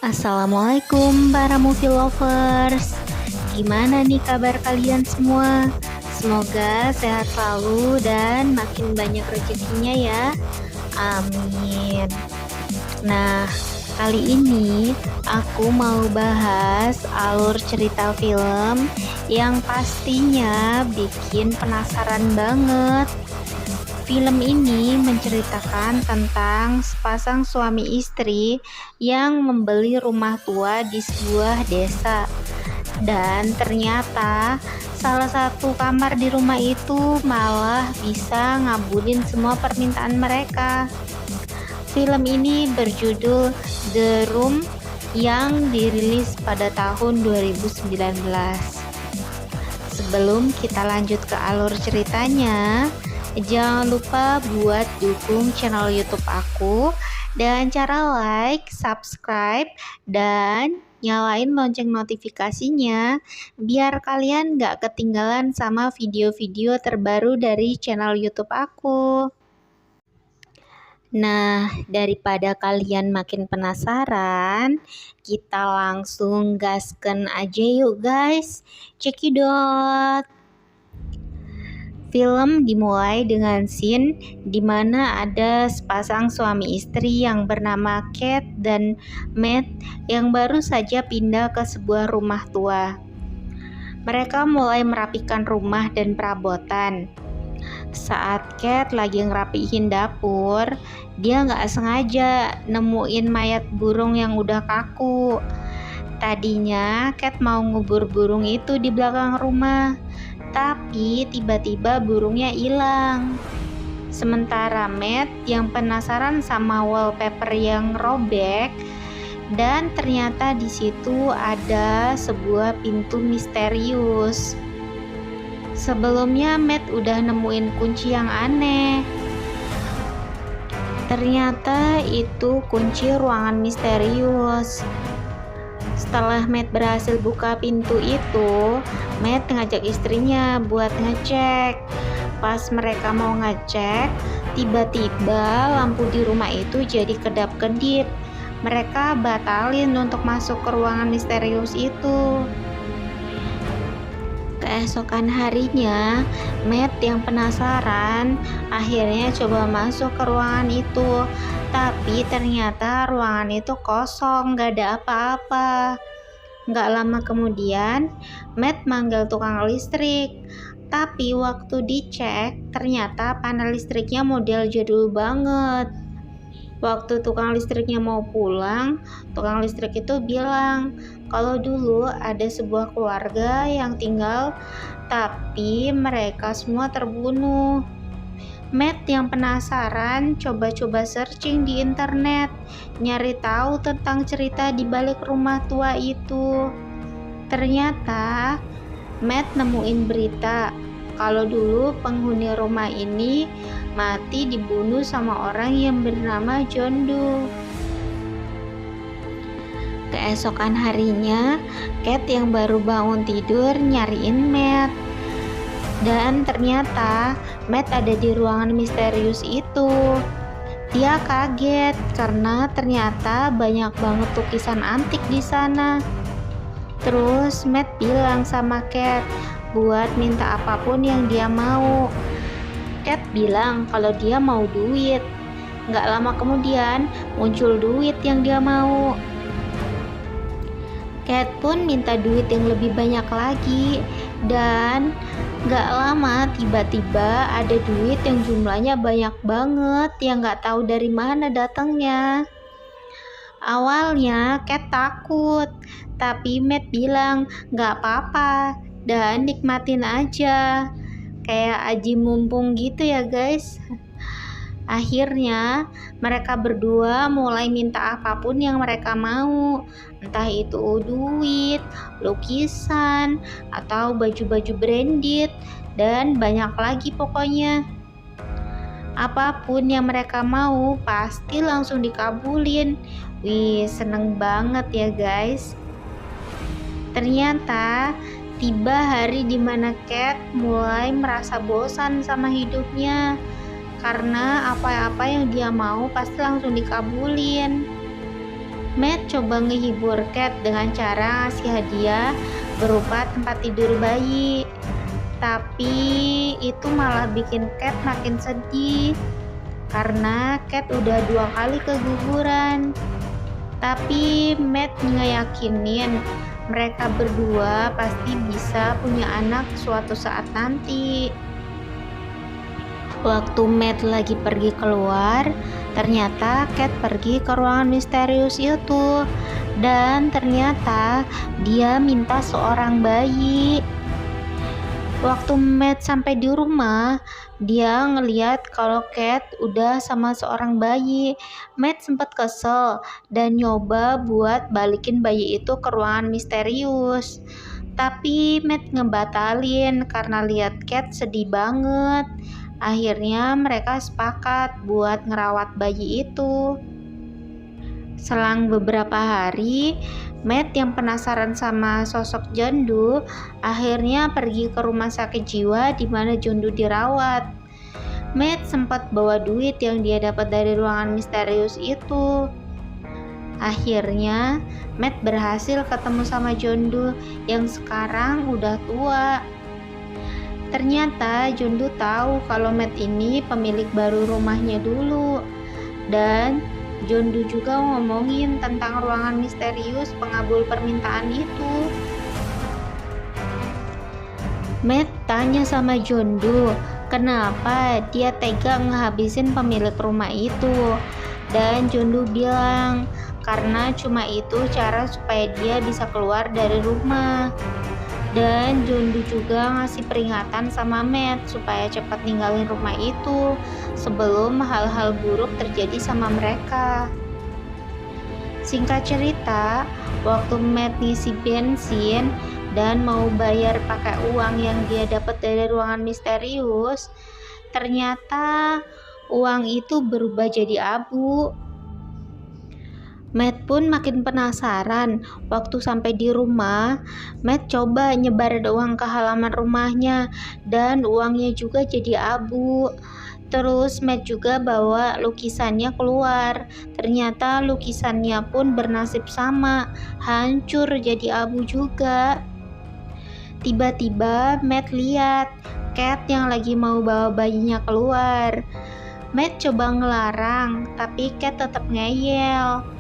Assalamualaikum para movie lovers. Gimana nih kabar kalian semua? Semoga sehat selalu dan makin banyak rezekinya ya. Amin. Nah, kali ini aku mau bahas alur cerita film yang pastinya bikin penasaran banget. Film ini menceritakan tentang sepasang suami istri yang membeli rumah tua di sebuah desa. Dan ternyata salah satu kamar di rumah itu malah bisa ngabulin semua permintaan mereka. Film ini berjudul The Room yang dirilis pada tahun 2019. Sebelum kita lanjut ke alur ceritanya, jangan lupa buat dukung channel YouTube aku dan cara like, subscribe, dan nyalain lonceng notifikasinya biar kalian gak ketinggalan sama video-video terbaru dari channel YouTube aku. Nah, daripada kalian makin penasaran, kita langsung gasken aja yuk guys. Cekidot. Film dimulai dengan scene di mana ada sepasang suami istri yang bernama Kate dan Matt yang baru saja pindah ke sebuah rumah tua. Mereka mulai merapikan rumah dan perabotan. Saat Kate lagi ngerapihin dapur, dia nggak sengaja nemuin mayat burung yang udah kaku. Tadinya Kate mau ngubur burung itu di belakang rumah, tapi tiba-tiba burungnya hilang. Sementara Matt yang penasaran sama wallpaper yang robek, dan ternyata di situ ada sebuah pintu misterius. Sebelumnya Matt udah nemuin kunci yang aneh. Ternyata itu kunci ruangan misterius. Setelah Matt berhasil buka pintu itu, Matt ngajak istrinya buat ngecek. Pas mereka mau ngecek, tiba-tiba lampu di rumah itu jadi kedap-kedip. Mereka batalin untuk masuk ke ruangan misterius itu. Keesokan harinya, Matt yang penasaran akhirnya coba masuk ke ruangan itu. Tapi ternyata ruangan itu kosong, gak ada apa-apa. Gak lama kemudian, Matt manggil tukang listrik. Tapi waktu dicek, ternyata panel listriknya model jadul banget. Waktu tukang listriknya mau pulang, tukang listrik itu bilang kalau dulu ada sebuah keluarga yang tinggal, tapi mereka semua terbunuh. Matt yang penasaran coba-coba searching di internet, nyari tahu tentang cerita di balik rumah tua itu. Ternyata Matt nemuin berita kalau dulu penghuni rumah ini mati dibunuh sama orang yang bernama John Doe. Keesokan harinya, Kate yang baru bangun tidur nyariin Matt. Dan ternyata Matt ada di ruangan misterius itu. Dia kaget karena ternyata banyak banget lukisan antik di sana. Terus Matt bilang sama Kate buat minta apapun yang dia mau. Kate bilang kalau dia mau duit. Nggak lama kemudian muncul duit yang dia mau. Kate pun minta duit yang lebih banyak lagi, dan gak lama tiba-tiba ada duit yang jumlahnya banyak banget yang gak tahu dari mana datangnya. Awalnya Kate takut, tapi Matt bilang gak apa-apa dan nikmatin aja. Kayak aji mumpung gitu ya guys. Akhirnya mereka berdua mulai minta apapun yang mereka mau, entah itu duit, lukisan, atau baju-baju branded, dan banyak lagi pokoknya. Apapun yang mereka mau pasti langsung dikabulin. Wih, seneng banget ya guys. Ternyata tiba hari dimana Kate mulai merasa bosan sama hidupnya, karena apa-apa yang dia mau pasti langsung dikabulin. Matt coba ngehibur Cat dengan cara ngasih hadiah berupa tempat tidur bayi. Tapi itu malah bikin Cat makin sedih karena Cat udah 2 kali keguguran. Tapi Matt ngeyakinin mereka berdua pasti bisa punya anak suatu saat nanti. Waktu Matt lagi pergi keluar, ternyata Cat pergi ke ruangan misterius itu. Dan ternyata dia minta seorang bayi. Waktu Matt sampai di rumah, dia ngeliat kalau Cat udah sama seorang bayi. Matt sempat kesel dan nyoba buat balikin bayi itu ke ruangan misterius. Tapi Matt ngebatalin karena lihat Cat sedih banget. Akhirnya mereka sepakat buat ngerawat bayi itu. Selang beberapa hari, Matt yang penasaran sama sosok Jondu akhirnya pergi ke rumah sakit jiwa di mana Jondu dirawat. Matt sempat bawa duit yang dia dapat dari ruangan misterius itu. Akhirnya, Matt berhasil ketemu sama Jondu yang sekarang udah tua. Ternyata Jondu tahu kalau Matt ini pemilik baru rumahnya dulu. Dan Jondu juga ngomongin tentang ruangan misterius pengabul permintaan itu. Matt tanya sama Jondu kenapa dia tega ngehabisin pemilik rumah itu. Dan Jondu bilang karena cuma itu cara supaya dia bisa keluar dari rumah. Dan Jondu juga ngasih peringatan sama Matt supaya cepat ninggalin rumah itu sebelum hal-hal buruk terjadi sama mereka. Singkat cerita, waktu Matt ngisi bensin dan mau bayar pakai uang yang dia dapat dari ruangan misterius, ternyata uang itu berubah jadi abu. Matt pun makin penasaran. Waktu sampai di rumah, Matt coba nyebar uang ke halaman rumahnya dan uangnya juga jadi abu. Terus Matt juga bawa lukisannya keluar. Ternyata lukisannya pun bernasib sama, hancur jadi abu juga. Tiba-tiba Matt lihat Cat yang lagi mau bawa bayinya keluar. Matt coba ngelarang, tapi Cat tetap ngeyel.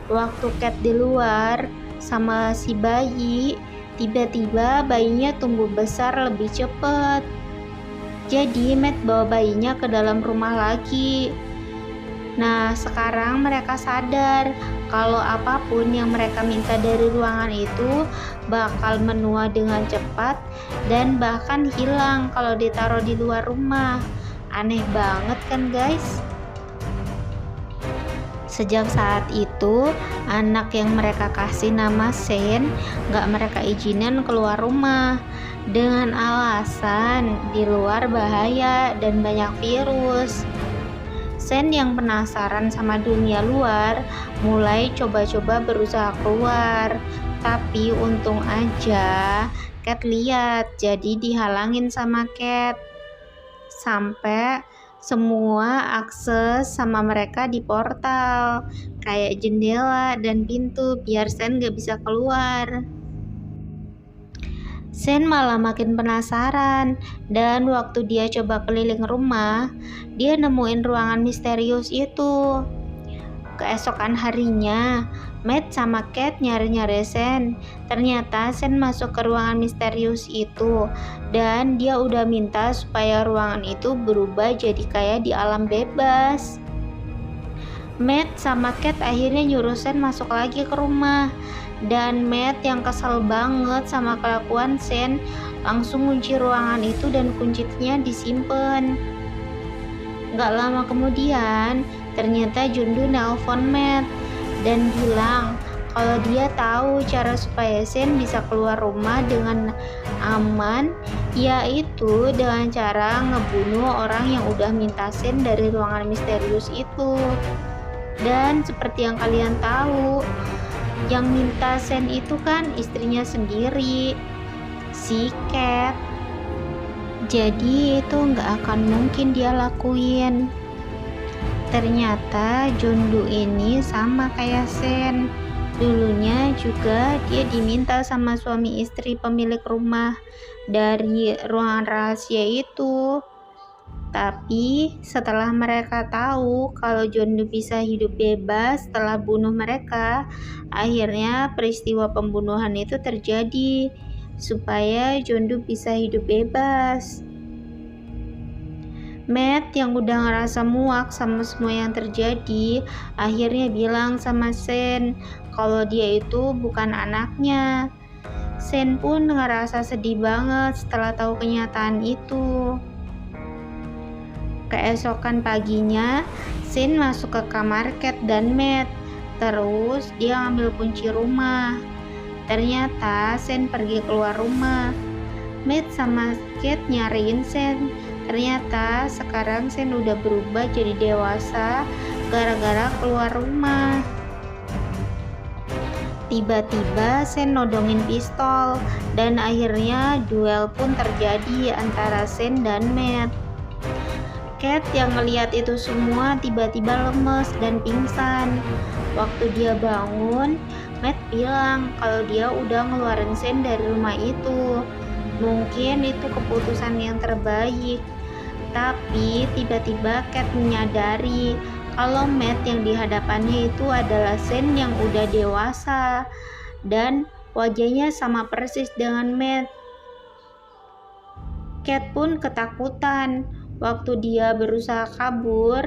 Waktu Cat di luar sama si bayi, tiba-tiba bayinya tumbuh besar lebih cepat. Jadi Matt bawa bayinya ke dalam rumah lagi. Nah, sekarang mereka sadar kalau apapun yang mereka minta dari ruangan itu bakal menua dengan cepat dan bahkan hilang kalau ditaruh di luar rumah. Aneh banget kan guys? Sejak saat itu, anak yang mereka kasih nama Sen gak mereka izinin keluar rumah dengan alasan di luar bahaya dan banyak virus. Sen yang penasaran sama dunia luar mulai coba-coba berusaha keluar, tapi untung aja Cat lihat jadi dihalangin sama Cat. Sampai semua akses sama mereka di portal, kayak jendela dan pintu biar Sen gak bisa keluar. Sen malah makin penasaran dan waktu dia coba keliling rumah, dia nemuin ruangan misterius itu. Keesokan harinya, Matt sama Cat nyari-nyari Sen. Ternyata Sen masuk ke ruangan misterius itu dan dia udah minta supaya ruangan itu berubah jadi kayak di alam bebas. Matt sama Cat akhirnya nyuruh Sen masuk lagi ke rumah. Dan Matt yang kesel banget sama kelakuan Sen langsung kunci ruangan itu dan kuncinya disimpan. Gak lama kemudian, ternyata Jondu nelpon Matt dan bilang kalau dia tahu cara supaya Sen bisa keluar rumah dengan aman, yaitu dengan cara ngebunuh orang yang udah minta Sen dari ruangan misterius itu. Dan seperti yang kalian tahu, yang minta Sen itu kan istrinya sendiri, si Cat. Jadi itu nggak akan mungkin dia lakuin. Ternyata Jondu ini sama kayak Sen. Dulunya juga dia diminta sama suami istri pemilik rumah dari ruangan rahasia itu. Tapi setelah mereka tahu kalau John Doe bisa hidup bebas setelah bunuh mereka, akhirnya peristiwa pembunuhan itu terjadi supaya John Doe bisa hidup bebas. Matt yang udah ngerasa muak sama semua yang terjadi, akhirnya bilang sama Sen kalau dia itu bukan anaknya. Sen pun ngerasa sedih banget setelah tahu kenyataan itu. Keesokan paginya, Sen masuk ke kamar Cat dan Matt. Terus dia ngambil kunci rumah. Ternyata Sen pergi keluar rumah. Matt sama Cat nyariin Sen. Ternyata sekarang Sen udah berubah jadi dewasa gara-gara keluar rumah. Tiba-tiba Sen nodongin pistol dan akhirnya duel pun terjadi antara Sen dan Matt. Cat yang ngeliat itu semua tiba-tiba lemes dan pingsan. Waktu dia bangun, Matt bilang kalau dia udah ngeluarin Sen dari rumah itu. Mungkin itu keputusan yang terbaik. Tapi tiba-tiba Cat menyadari kalau Matt yang dihadapannya itu adalah Sen yang udah dewasa dan wajahnya sama persis dengan Matt. Cat pun ketakutan. Waktu dia berusaha kabur,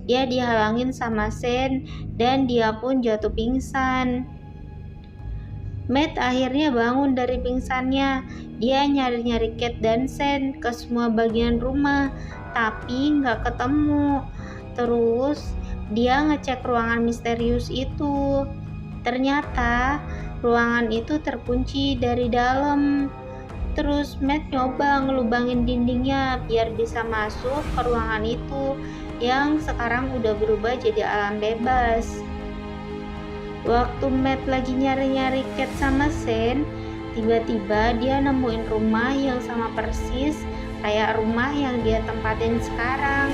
dia dihalangin sama Sen dan dia pun jatuh pingsan. Matt akhirnya bangun dari pingsannya. Dia nyari-nyari Cat dan Sen ke semua bagian rumah, tapi nggak ketemu. Terus dia ngecek ruangan misterius itu. Ternyata ruangan itu terkunci dari dalam. Terus Matt nyoba ngelubangin dindingnya biar bisa masuk ke ruangan itu yang sekarang udah berubah jadi alam bebas. Waktu Matt lagi nyari-nyari Cat sama Sen, tiba-tiba dia nemuin rumah yang sama persis kayak rumah yang dia tempatin sekarang.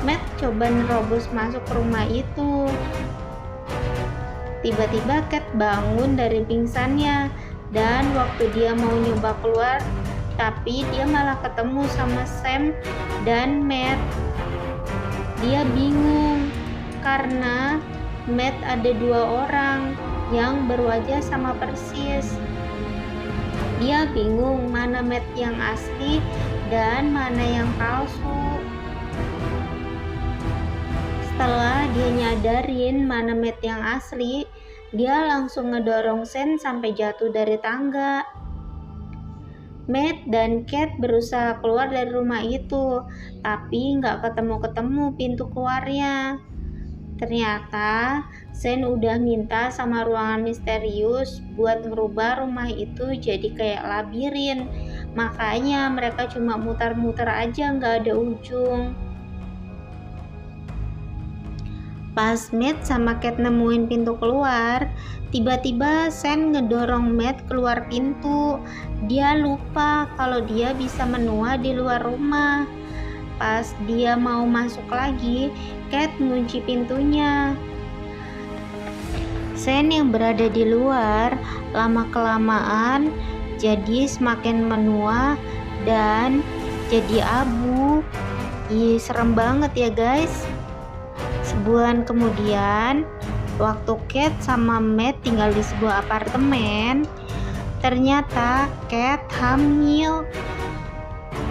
Matt coba nerobos masuk ke rumah itu. Tiba-tiba Cat bangun dari pingsannya dan waktu dia mau nyoba keluar, tapi dia malah ketemu sama Sam dan Matt. Dia bingung karena Matt ada dua orang yang berwajah sama persis. Dia bingung mana Matt yang asli dan mana yang palsu. Setelah dia nyadarin mana Matt yang asli, dia langsung ngedorong Sen sampai jatuh dari tangga. Matt dan Cat berusaha keluar dari rumah itu, tapi nggak ketemu-ketemu pintu keluarnya. Ternyata Sen udah minta sama ruangan misterius buat ngerubah rumah itu jadi kayak labirin. Makanya mereka cuma muter-muter aja, nggak ada ujung. Pas Matt sama Cat nemuin pintu keluar, tiba-tiba Sen ngedorong Matt keluar pintu. Dia lupa kalau dia bisa menua di luar rumah. Pas dia mau masuk lagi, Cat ngunci pintunya. Sen yang berada di luar lama-kelamaan jadi semakin menua dan jadi abu. Ih, serem banget ya guys. Sebulan kemudian, waktu Cat sama Matt tinggal di sebuah apartemen, ternyata Cat hamil.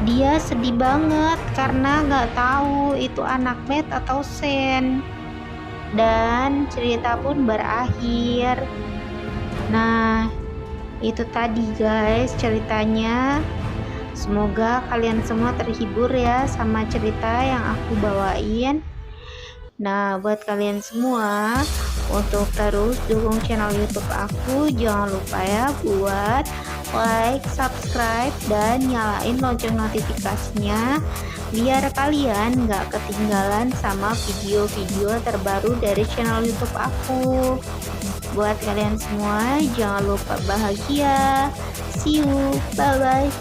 Dia sedih banget karena nggak tahu itu anak Matt atau Sen. Dan cerita pun berakhir. Nah, itu tadi guys ceritanya. Semoga kalian semua terhibur ya sama cerita yang aku bawain. Nah, buat kalian semua, untuk terus dukung channel YouTube aku, jangan lupa ya buat like, subscribe, dan nyalain lonceng notifikasinya biar kalian gak ketinggalan sama video-video terbaru dari channel YouTube aku. Buat kalian semua, jangan lupa bahagia. See you, bye-bye.